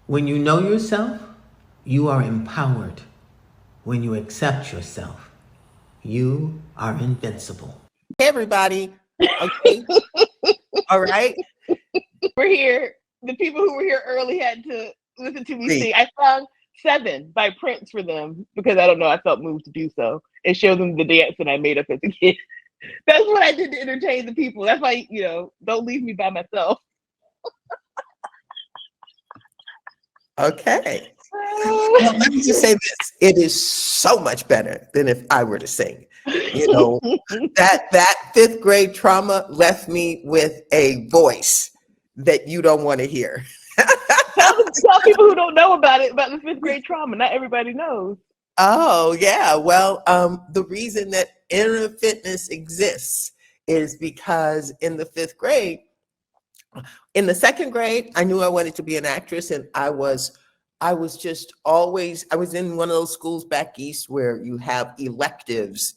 When you know yourself, you are empowered. When you accept yourself, you are invincible. Hey, everybody. Okay. All right. We're here. The people who were here early had to listen to me See, sing. I sung Seven by Prince for them because I don't know, I felt moved to do so and show them the dance that I made up as a kid. That's what I did to entertain the people. That's why, don't leave me by myself. okay. Well, let me just say this. It is so much better than if I were to sing. You know, that fifth grade trauma left me with a voice that you don't want to hear. Tell people who don't know about it about the fifth grade trauma. Not everybody knows. Oh, yeah. Well, the reason that inner fitness exists is because in the fifth grade, in the second grade, I knew I wanted to be an actress, and I was just always, I was in one of those schools back east where you have electives,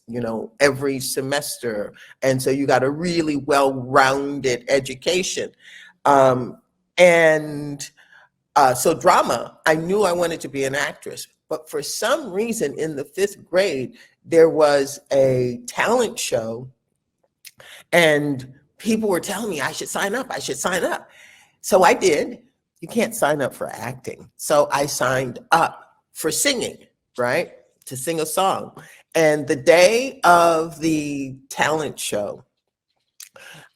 every semester. And so you got a really well-rounded education. Um, and so drama, I knew I wanted to be an actress. But for some reason in the fifth grade, there was a talent show, and people were telling me I should sign up, I should sign up. So I did. You can't sign up for acting. So I signed up for singing, right? To sing a song. And the day of the talent show,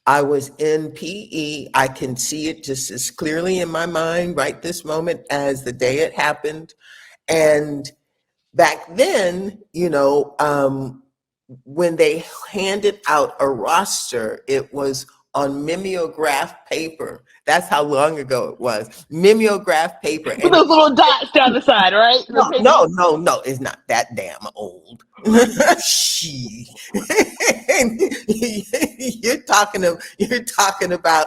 I was in PE. I can see it just as clearly in my mind right this moment as the day it happened. And back then, when they handed out a roster, it was on mimeograph paper. That's how long ago it was. Mimeograph paper. With And those little dots down the side, right? The no, paper. no, no, no, it's not that damn old. She. You're talking about you're talking about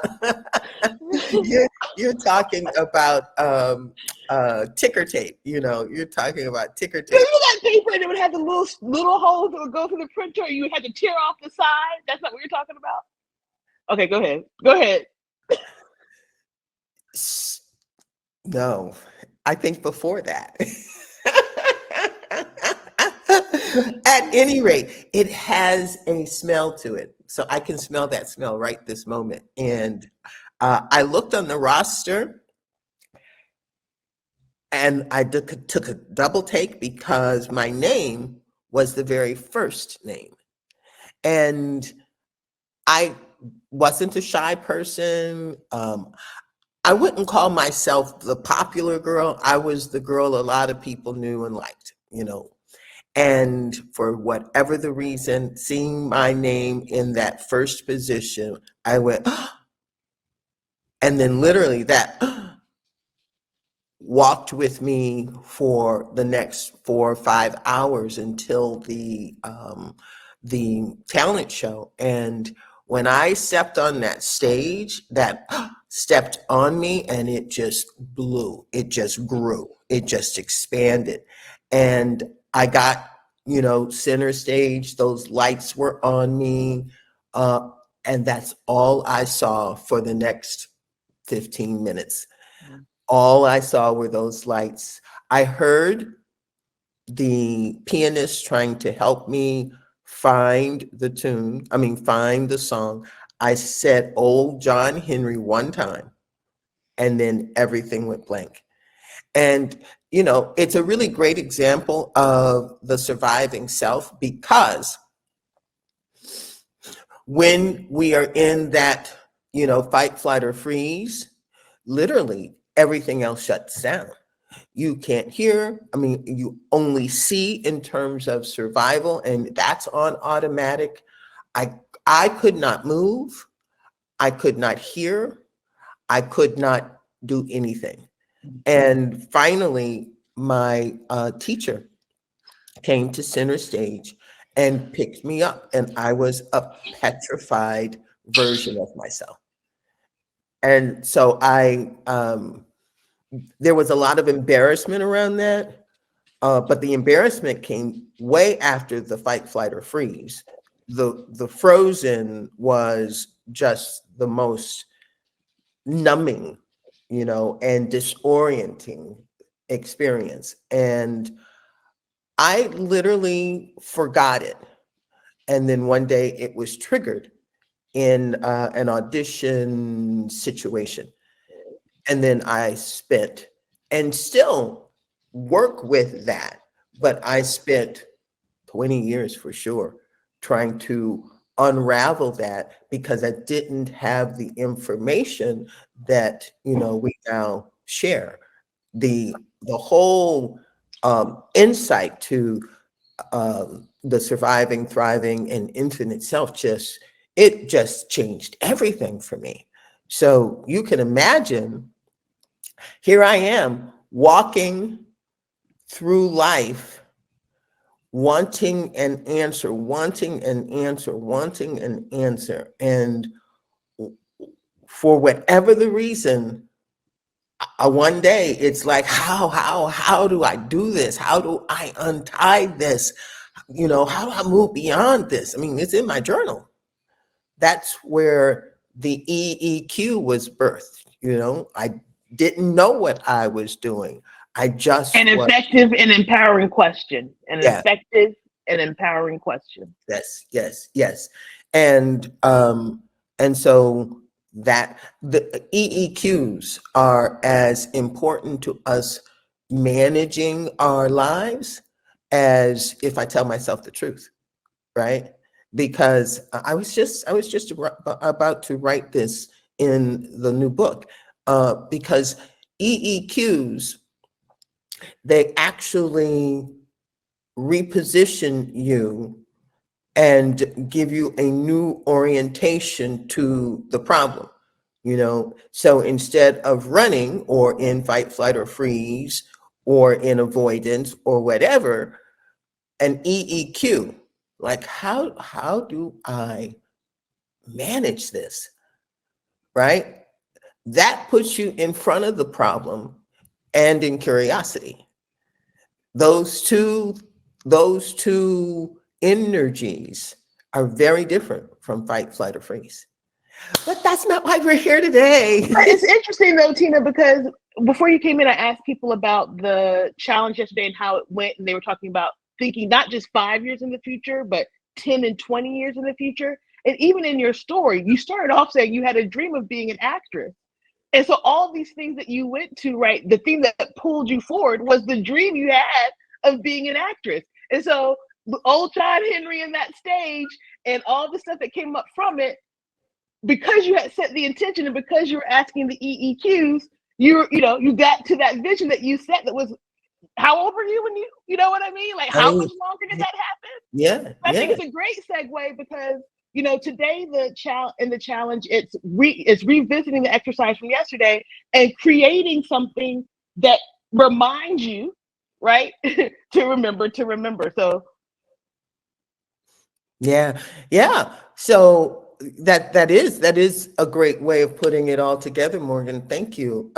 ticker tape, you're talking about ticker tape. Remember that paper and it would have the little holes that would go through the printer and you had to tear off the side? That's not what you're talking about? Okay, go ahead. Go ahead. No, I think before that. At any rate, it has a smell to it. So I can smell that smell right this moment. And I looked on the roster and I took a double take because my name was the very first name. And I wasn't a shy person. I wouldn't call myself the popular girl. I was the girl a lot of people knew and liked, And for whatever the reason, seeing my name in that first position, I went, and then literally that walked with me for the next 4 or 5 hours until the talent show. And when I stepped on that stage, that stepped on me, and it just blew. It just grew. It just expanded. And I got, center stage. Those lights were on me. And that's all I saw for the next 15 minutes. All I saw were those lights. I heard the pianist trying to help me find find the song. I said Old John Henry one time, and then everything went blank. And, it's a really great example of the surviving self, because when we are in that, fight, flight, or freeze, literally everything else shuts down. You can't hear. You only see in terms of survival, and that's on automatic. I could not move. I could not hear. I could not do anything. And finally, my teacher came to center stage and picked me up, and I was a petrified version of myself. And so there was a lot of embarrassment around that. But the embarrassment came way after the fight, flight, or freeze. The frozen was just the most numbing and disorienting experience. And I literally forgot it. And then one day it was triggered in an audition situation. And then I spent, and still work with that, but I spent 20 years for sure trying to unravel that, because I didn't have the information that we now share. The whole insight to the surviving, thriving, and infinite self it just changed everything for me. So you can imagine, here I am walking through life, wanting an answer, wanting an answer, wanting an answer. And for whatever the reason, one day it's like, how do I do this? How do I untie this? How do I move beyond this? I mean, it's in my journal. That's where the EEQ was birthed. I didn't know what I was doing. I just An effective and empowering question. An Yeah. effective and empowering question. Yes. And so that the EEQs are as important to us managing our lives as if I tell myself the truth, right? Because I was just about to write this in the new book, because EEQs, they actually reposition you and give you a new orientation to the problem. So instead of running or in fight, flight, or freeze, or in avoidance or whatever, an EEQ, like how do I manage this, right? That puts you in front of the problem and in curiosity. Those two energies are very different from fight, flight, or freeze. But that's not why we're here today. It's interesting though, Tina, because before you came in, I asked people about the challenge yesterday and how it went, and they were talking about thinking not just 5 years in the future, but 10 and 20 years in the future. And even in your story, you started off saying you had a dream of being an actress. And so all these things that you went to, right, the thing that pulled you forward was the dream you had of being an actress. And so old John Henry in that stage and all the stuff that came up from it, because you had set the intention and because you were asking the EEQs, you got to that vision that you set that was, how old were you when you know what I mean? Like, how much longer did that happen? Yeah. I think it's a great segue because, today the challenge, it's revisiting the exercise from yesterday and creating something that reminds you, right, to remember. So Yeah. So that is a great way of putting it all together, Morgan. Thank you.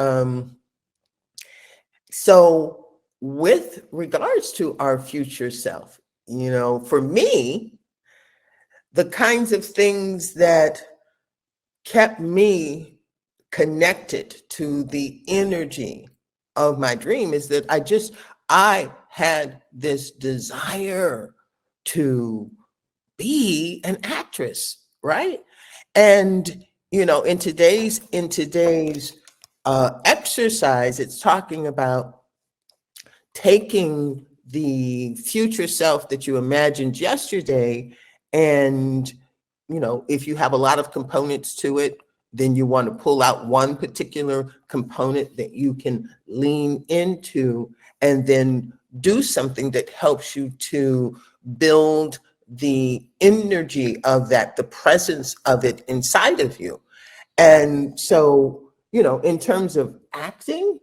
So with regards to our future self, for me, the kinds of things that kept me connected to the energy of my dream is that I had this desire to be an actress, right? And in today's exercise, it's talking about taking the future self that you imagined yesterday, and if you have a lot of components to it, then you want to pull out one particular component that you can lean into, and then do something that helps you to build the energy of that, the presence of it inside of you. And so, in terms of acting,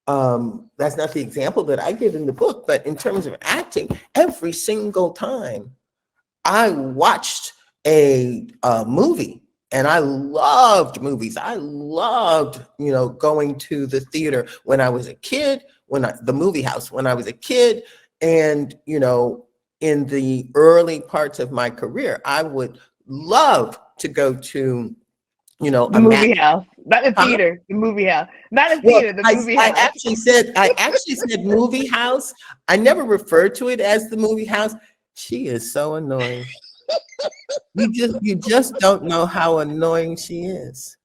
that's not the example that I give in the book, but in terms of acting, every single time I watched a movie, and I loved movies. I loved, going to the theater when I was a kid, the movie house when I was a kid, and in the early parts of my career, I would love to go to The movie house, not the theater. The movie house, not the Well, theater. The movie I house. actually said movie house. I never referred to it as the movie house. She is so annoying. You just don't know how annoying she is.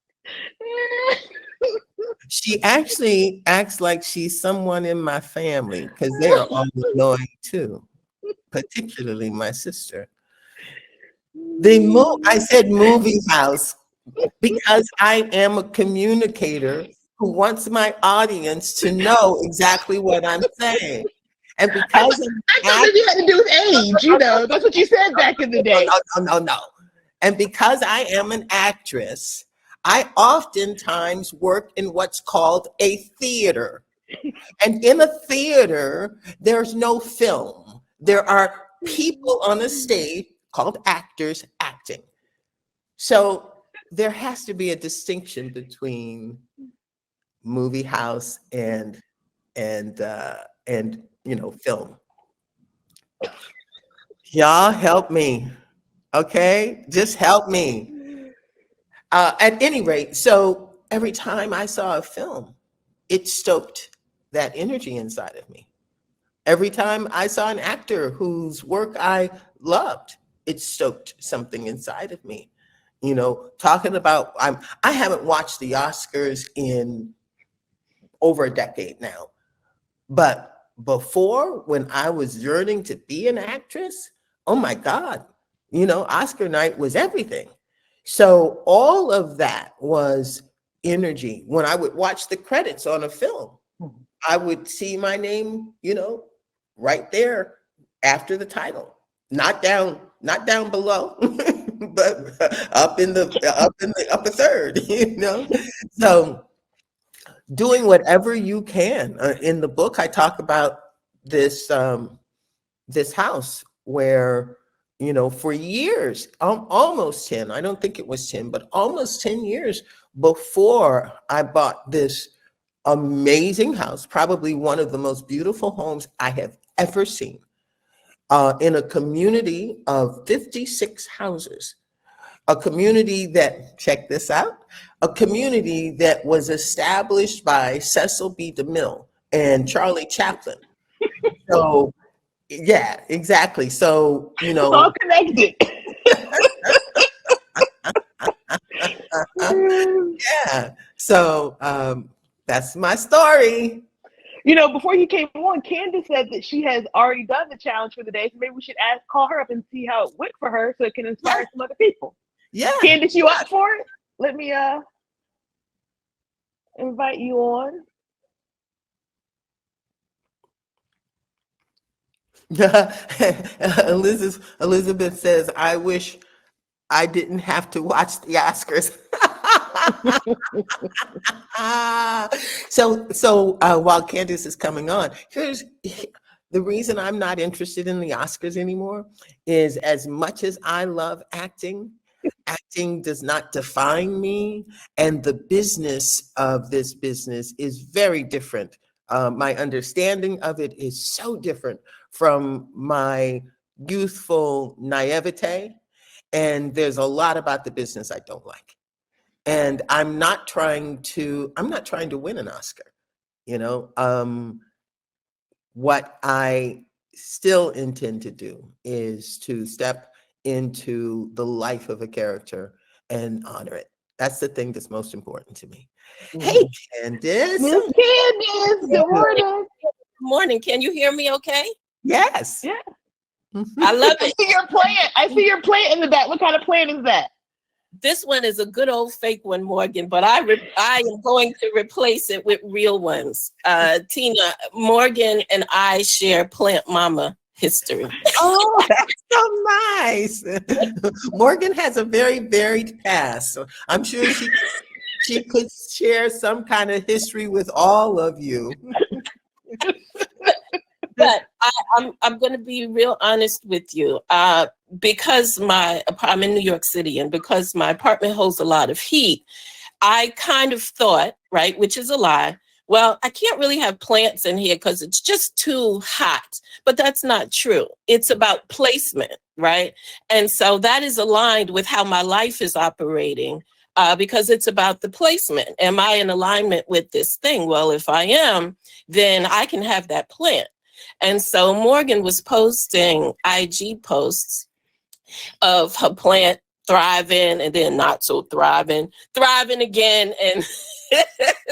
She actually acts like she's someone in my family because they are all annoying too, particularly my sister. I said movie house because I am a communicator who wants my audience to know exactly what I'm saying. And because I thought maybe it had to do with age. You know, that's what you said back in the day. no. And because I am an actress, I oftentimes work in what's called a theater. And in a theater, there's no film. There are people on a stage called actors acting. So there has to be a distinction between movie house and film. Y'all help me, okay? Just help me. At any rate, so every time I saw a film, it stoked that energy inside of me. Every time I saw an actor whose work I loved, it stoked something inside of me. You know, talking about, I haven't watched the Oscars in over a decade now, but before, when I was yearning to be an actress, oh my God, you know, Oscar night was everything. So all of that was energy. When I would watch the credits on a film, I would see my name, you know, right there after the title, not down below, but up in the upper third, you know. So doing whatever you can. In the book, I talk about this this house where, you know, for years, almost 10, I don't think it was 10, but almost 10 years before I bought this amazing house, probably one of the most beautiful homes I have ever seen, in a community of 56 houses. A community that, check this out, a community that was established by Cecil B. DeMille and Charlie Chaplin. So, yeah, exactly. So, you It's all know, connected. yeah. So that's my story. You know, before you came on, Candace said that she has already done the challenge for the day. So maybe we should call her up and see how it went for her so it can inspire some other people. Yeah. Candace, you up for it? Let me invite you on. Elizabeth says, I wish I didn't have to watch the Oscars. So while Candace is coming on, here's the reason I'm not interested in the Oscars anymore is, as much as I love acting, acting does not define me, and the business of this business is very different. My understanding of it is so different from my youthful naivete, and there's a lot about the business I don't like. And I'm not trying to win an Oscar, you know. What I still intend to do is to step into the life of a character and honor it. That's the thing that's most important to me. Hey, Candace. Miss Candace, good morning. Good morning. Can you hear me okay? Yes. Yeah. I love I it. see your plant. I see your plant in the back. What kind of plant is that? This one is a good old fake one, Morgan, but I am going to replace it with real ones. Tina, Morgan and I share plant mama history. Oh, that's so nice. Morgan has a very varied past, so I'm sure she could share some kind of history with all of you. But I'm going to be real honest with you. Because I'm in New York City, and because my apartment holds a lot of heat, I kind of thought, right, which is a lie, well, I can't really have plants in here because it's just too hot. But that's not true. It's about placement, right? And so that is aligned with how my life is operating. because it's about the placement. Am I in alignment with this thing? Well, if I am, then I can have that plant. And so Morgan was posting IG posts of her plant thriving and then not so thriving, thriving again, and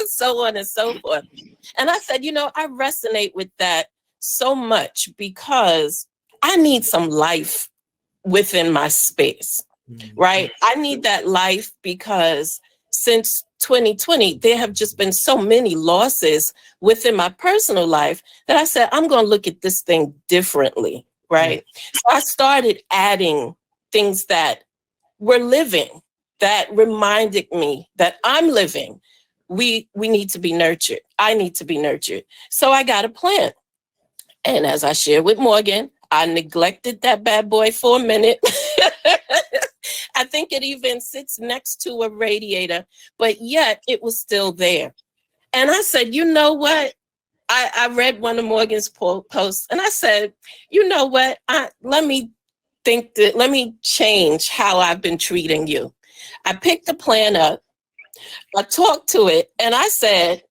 so on and so forth. And I said, I resonate with that so much because I need some life within my space, right? I need that life because since 2020, there have just been so many losses within my personal life that I said, I'm going to look at this thing differently, right? So I started adding things that were living, that reminded me that I'm living. We need to be nurtured. I need to be nurtured. So I got a plant. And as I shared with Morgan, I neglected that bad boy for a minute. I think it even sits next to a radiator, but yet it was still there. And I said, you know what? I read one of Morgan's posts and I said, you know what? Let me change how I've been treating you. I picked the plant up, I talked to it, and I said,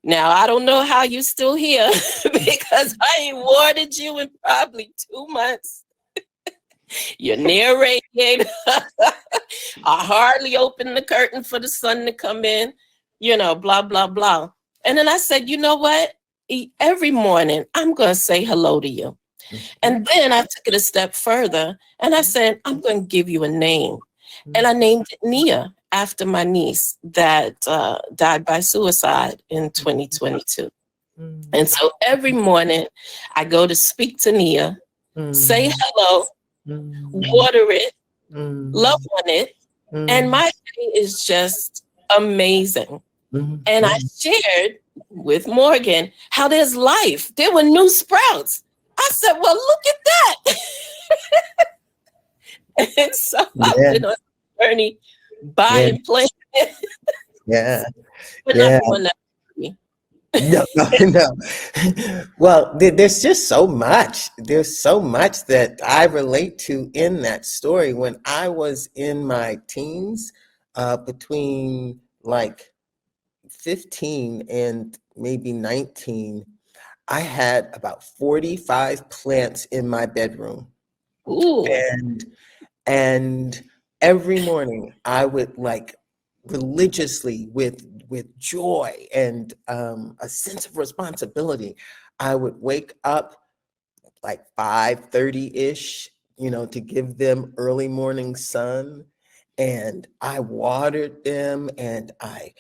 now I don't know how you're still here because I ain't watered you in probably 2 months. You're near radiator. I hardly opened the curtain for the sun to come in, blah, blah, blah. And then I said, you know what? Every morning I'm going to say hello to you. And then I took it a step further and I said, I'm going to give you a name. And I named it Nia after my niece that died by suicide in 2022. And so every morning I go to speak to Nia, say hello, water it, love on it. And my day is just amazing. And I shared with Morgan how there's life. There were new sprouts. I said, well, look at that. And so I've been on a journey buying plants. But not doing that. No. Well, there's just so much. There's so much that I relate to in that story. When I was in my teens, between like 15 and maybe 19, I had about 45 plants in my bedroom. Ooh. And every morning I would religiously with joy and a sense of responsibility, I would wake up like 5:30-ish, to give them early morning sun. And I watered them and I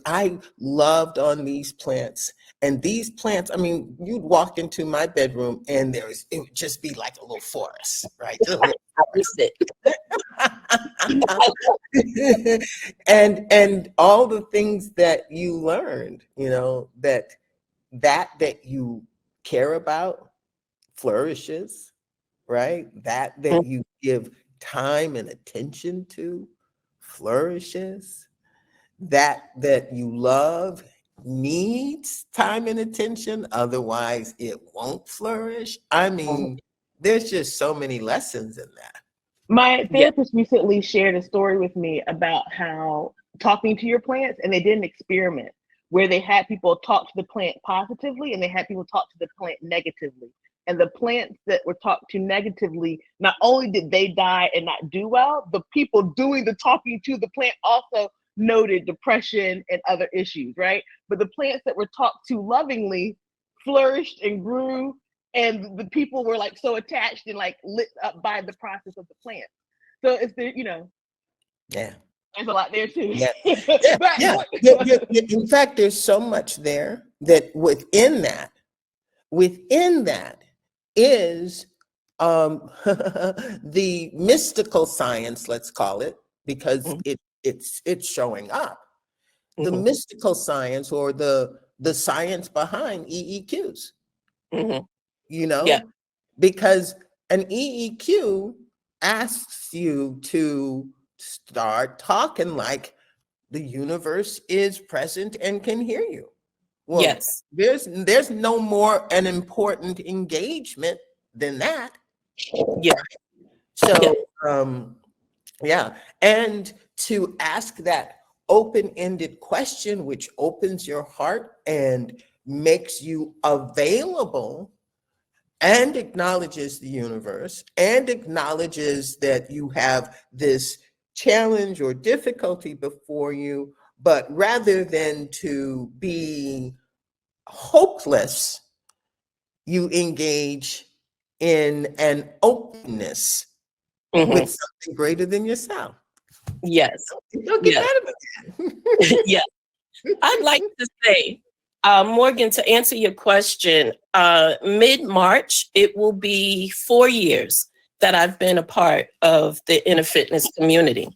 I loved on these plants. And these plants, I mean, you'd walk into my bedroom and it would just be like a little forest, right? Just a little and all the things that you learned, that you care about flourishes, right? That you give time and attention to flourishes. That you love needs time and attention, otherwise it won't flourish. I mean, there's just so many lessons in that. My therapist recently shared a story with me about how talking to your plants, and they did an experiment where they had people talk to the plant positively and they had people talk to the plant negatively. And the plants that were talked to negatively, not only did they die and not do well, the people doing the talking to the plant also noted depression and other issues, right? But the plants that were talked to lovingly flourished and grew, and the people were like so attached and like lit up by the process of the plant. So it's yeah, there's a lot there too. Yeah. In fact, there's so much there that within that is the mystical science, let's call it, because it's showing up. The mystical science, or the science behind EEQs. Because an EEQ asks you to start talking like the universe is present and can hear you. Well, yes. There's no more an important engagement than that. Yeah. So, yeah. And to ask that open-ended question, which opens your heart and makes you available and acknowledges the universe and acknowledges that you have this challenge or difficulty before you, but rather than to be hopeless, you engage in an openness with something greater than yourself. Yes. Don't get Yes. mad about that. Yes. I'd like to say, Morgan, to answer your question, mid-March, it will be 4 years that I've been a part of the inner fitness community.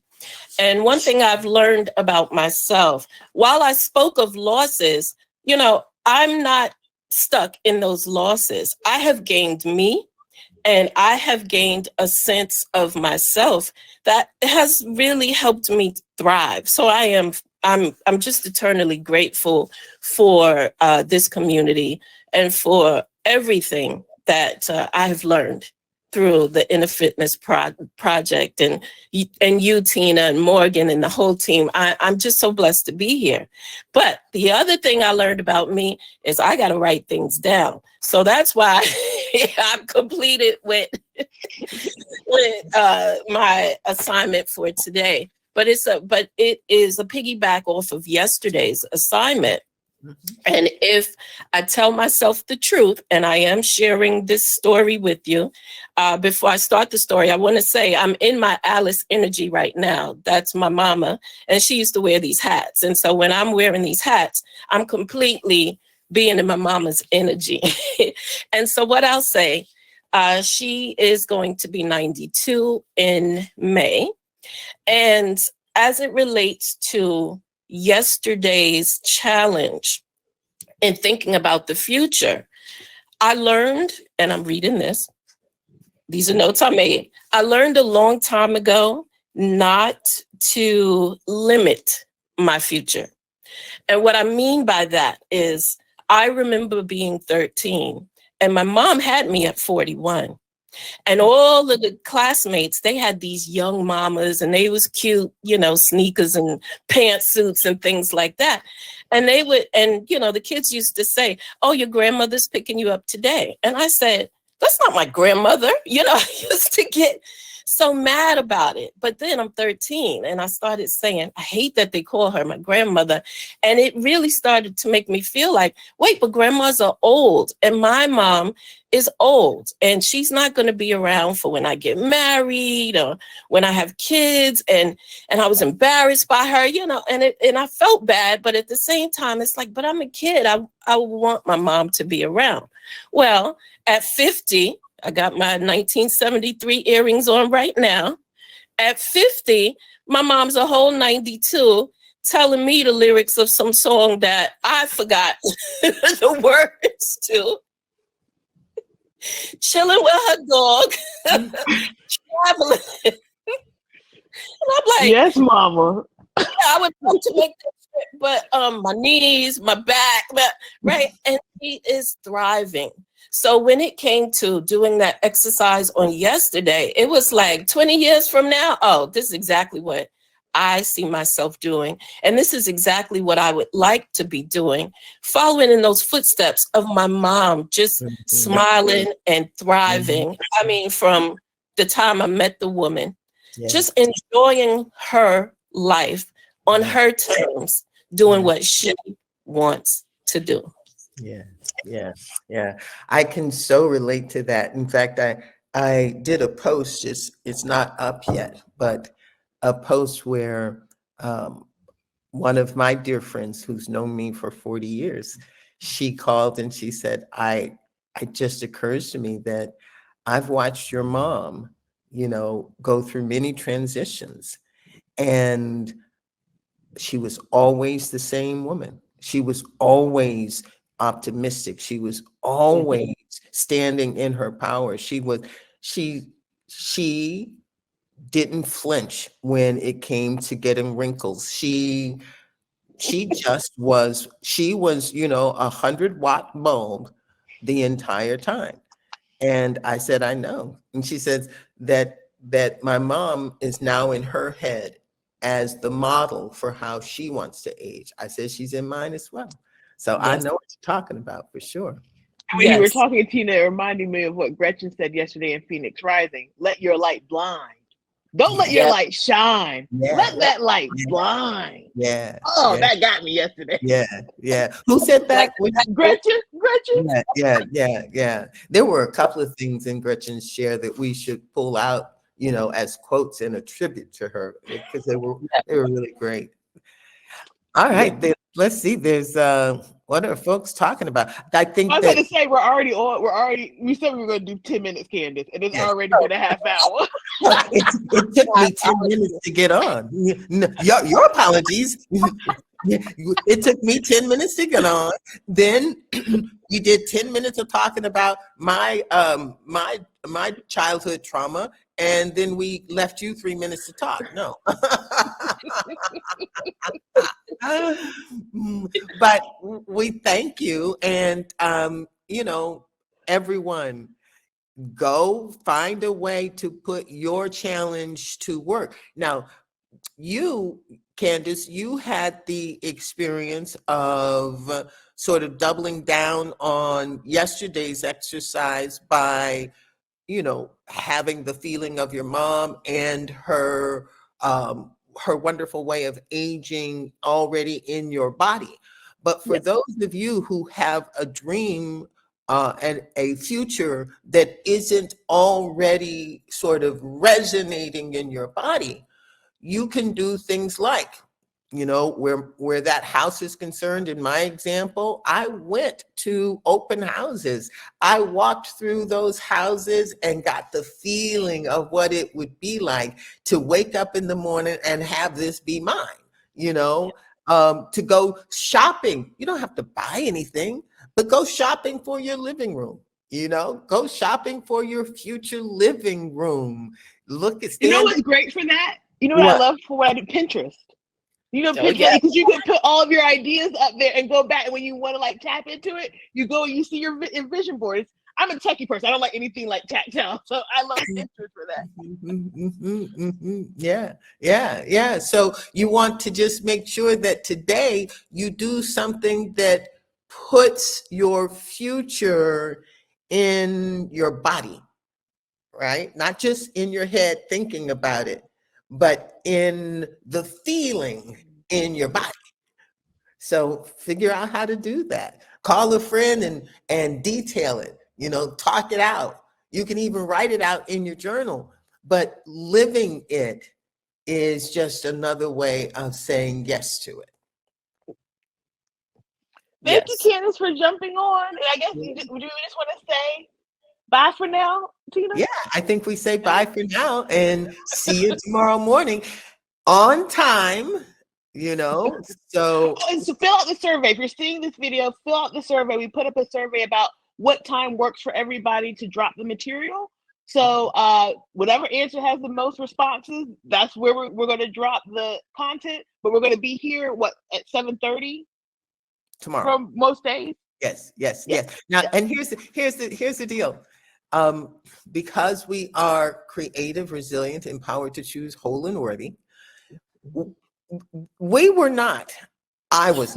And one thing I've learned about myself, while I spoke of losses, you know, I'm not stuck in those losses. I have gained me, and I have gained a sense of myself that has really helped me thrive. So I'm just eternally grateful for this community and for everything that I have learned through the Inner Fitness Project, and you, Tina, and Morgan, and the whole team. I'm just so blessed to be here. But the other thing I learned about me is I got to write things down. So that's why I'm completed with my assignment for today. But it is a piggyback off of yesterday's assignment. And if I tell myself the truth, and I am sharing this story with you, before I start the story, I want to say I'm in my Alice energy right now. That's my mama, and she used to wear these hats. And so when I'm wearing these hats, I'm completely being in my mama's energy. And so what I'll say, she is going to be 92 in May. And as it relates to yesterday's challenge and thinking about the future, I learned, and I'm reading this, these are notes I made. I learned a long time ago not to limit my future. And what I mean by that is I remember being 13 and my mom had me at 41. And all of the classmates, they had these young mamas and they was cute, you know, sneakers and pantsuits and things like that. And they would, and, you know, the kids used to say, oh, your grandmother's picking you up today. And I said, that's not my grandmother. You know, I used to get so mad about it. But then I'm 13 and I started saying, I hate that they call her my grandmother. And it really started to make me feel like, wait, but grandmas are old. And my mom is old and she's not going to be around for when I get married or when I have kids. And I was embarrassed by her, you know, and I felt bad. But at the same time, it's like, but I'm a kid. I want my mom to be around. Well, at 50, I got my 1973 earrings on right now. At 50, my mom's a whole 92 telling me the lyrics of some song that I forgot the words to. Chilling with her dog, traveling. And I'm like, yes, mama. yeah, I would love to make that trip, but my knees, my back, right? And she is thriving. So when it came to doing that exercise on yesterday, it was like 20 years from now, oh, this is exactly what I see myself doing. And this is exactly what I would like to be doing, following in those footsteps of my mom, just smiling and thriving. I mean, from the time I met the woman, just enjoying her life on her terms, doing what she wants to do. Yeah. I can so relate to that. In fact, I did a post, it's not up yet, but a post where one of my dear friends who's known me for 40 years, she called and she said, it just occurs to me that I've watched your mom, you know, go through many transitions, and she was always the same woman. She was always optimistic. She was always standing in her power. She didn't flinch when it came to getting wrinkles. She just was, you know, 100-watt bulb the entire time. And I said, I know. And she said that my mom is now in her head as the model for how she wants to age. I said she's in mine as well. So I Yes. know what you're talking about for sure. When you were Yes. talking, Tina, it reminded me of what Gretchen said yesterday in Phoenix Rising. Let your light blind. Don't let your Yes. light shine. Yeah. Let that light blind. Yeah. Oh, Yeah. that got me yesterday. Yeah. Yeah. Who said that? Gretchen. Yeah. There were a couple of things in Gretchen's share that we should pull out, as quotes and a tribute to her because they were really great. All right, let's see. There's what are folks talking about? I think I was that going to say we said we were going to do 10 minutes, Candace, and it's yes. already been a half hour. It took me 10 minutes to get on. Your apologies. It took me 10 minutes to get on. Then you did 10 minutes of talking about my my childhood trauma, and then we left you 3 minutes to talk. No. But we thank you, and everyone, go find a way to put your challenge to work. Now, you, Candace, you had the experience of sort of doubling down on yesterday's exercise by, having the feeling of your mom and her wonderful way of aging already in your body. But for those of you who have a dream and a future that isn't already sort of resonating in your body, you can do things like, where that house is concerned. In my example, I went to open houses. I walked through those houses and got the feeling of what it would be like to wake up in the morning and have this be mine, to go shopping. You don't have to buy anything, but go shopping for your living room. Go shopping for your future living room. Look at You know stand. what's great for that? You know what I love for what I do? Pinterest. Pinterest, because you can put all of your ideas up there and go back. And when you want to tap into it, you go and you see your vision boards. I'm a techie person. I don't like anything like tactile. So I love Pinterest for that. Yeah. So you want to just make sure that today you do something that puts your future in your body, right? Not just in your head thinking about it, but in the feeling in your body. So figure out how to do that. Call a friend and detail it, talk it out. You can even write it out in your journal, but living it is just another way of saying yes to it. Thank you, Candace, for jumping on. And I guess, do you just want to say bye for now, Tina? Yeah, I think we say bye for now and see you tomorrow morning on time, so. And so fill out the survey. If you're seeing this video, fill out the survey. We put up a survey about what time works for everybody to drop the material. So whatever answer has the most responses, that's where we're going to drop the content. But we're going to be here, at 7:30 Tomorrow. for most days? Yes. Now, and here's the deal. Because we are creative, resilient, empowered to choose, whole and worthy, I was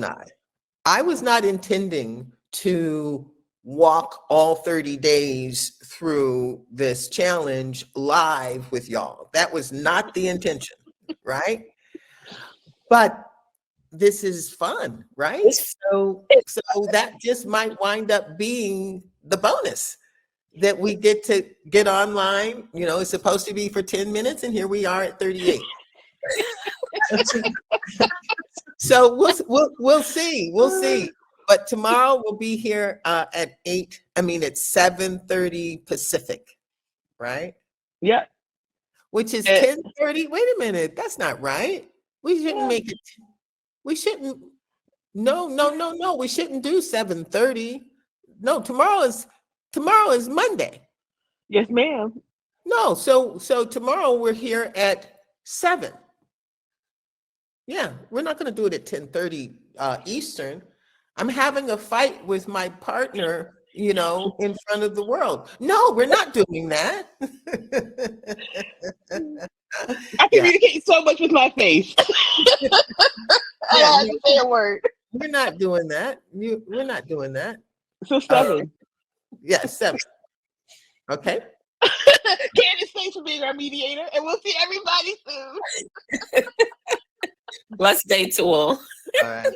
not intending to walk all 30 days through this challenge live with y'all. That was not the intention, right? But this is fun, right? So that just might wind up being the bonus that we get to get online. It's supposed to be for 10 minutes, and here we are at 38. So we'll see. But tomorrow we'll be here at 7:30 Pacific, right? Yeah. Which is 10:30. Wait a minute, that's not right. We shouldn't make it. We shouldn't. No. We shouldn't do 7:30. No, tomorrow is Monday. Yes, ma'am. No, so tomorrow we're here at 7. Yeah, we're not going to do it at 10:30 Eastern. I'm having a fight with my partner in front of the world. No, we're not doing that. I communicate so much with my face. I don't have to say a word. We're not doing that. We're not doing that. So 7. Yeah, 7. Okay. Candace, thanks for being our mediator, and we'll see everybody soon. Blessed day to all. All right.